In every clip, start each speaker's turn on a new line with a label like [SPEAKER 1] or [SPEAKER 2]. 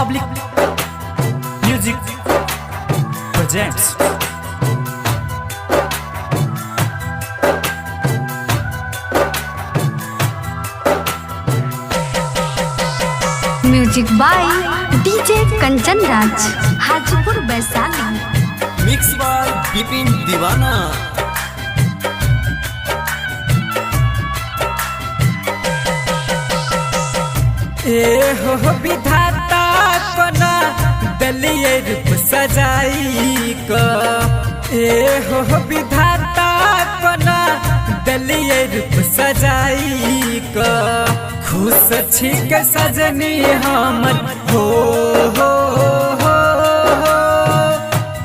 [SPEAKER 1] Public Music presents
[SPEAKER 2] music by DJ Kanchan Raj Hajipur Vaishali.
[SPEAKER 3] Mix by Vipin Deewana.
[SPEAKER 1] ए हो विधाता कोना दलिए रूप सजाई को। ए हो विधाता कोना दलिए रूप सजाई को। खुश छी के सजनी हमर हो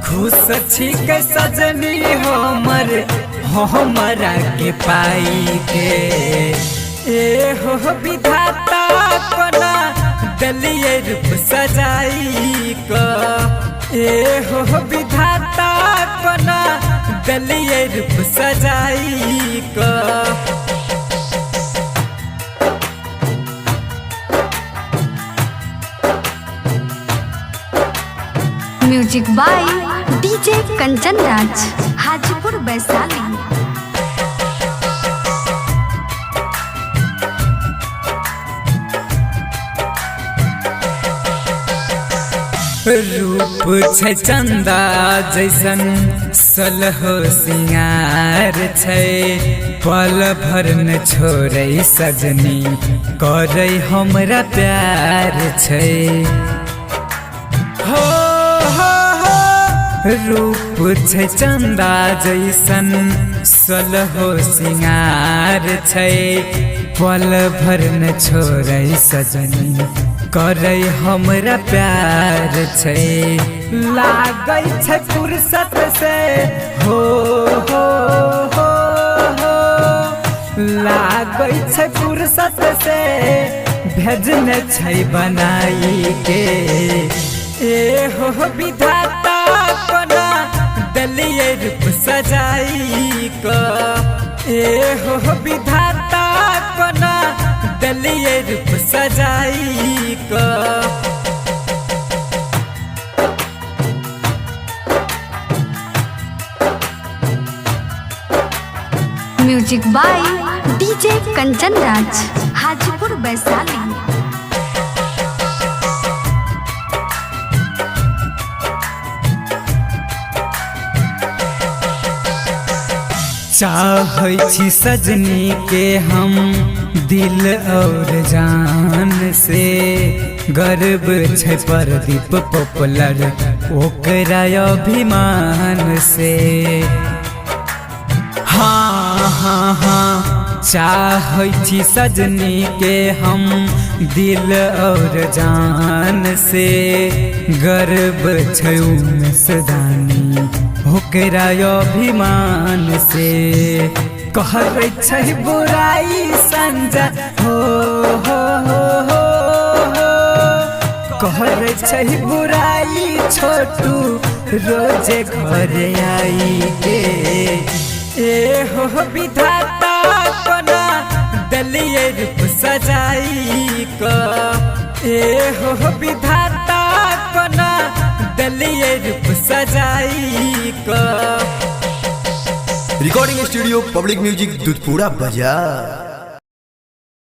[SPEAKER 1] खुश छी के सजनी हमर हमरा के पाई के। ए हो विधाता कोना दलिए रूप सजाई को। ए हो विधाता कोना दलिए रूप सजाई को।
[SPEAKER 2] Music by DJ Kanchan Raj Hajipur Vaishali.
[SPEAKER 1] रूप छै चंदा जैसन सलह सिंगार छै। पल भर न छोड़ै सजनी करे हमरा प्यार छै। हो रूप छै चंदा जैसन सलह सिंगार छै। पल भर न छोड़ै सजनी करे हमरा प्यार छै। लागै छै फुर्सत से हो लागै छै फुर्सत से भेजने छै बनाई के। ए हो विधाता कोना दलिए रूप सजाई को। ए हो विधाता कोना दलिए रूप सजाई को।
[SPEAKER 2] Music by DJ Kanchan Raj Hajipur Vaishali.
[SPEAKER 1] चाहै छी सजनी के हम दिल और जान से। गर्व छै प्रदीप पॉपुलर ओकरा अभिमान से। हाँ चाहै छी सजनी के हम दिल और जान से। गर्व छै सदानी ओकरा अभिमान से। कहै छै बुराई संजा हो कहै छै बुराई छोटू रोजे घर आई के। ए हो विधाता कोना दलिए रूप सजाई को। ए हो विधाता कोना दलिए रूप सजाई को।
[SPEAKER 3] Recording studio public music Dudhpura बाजार।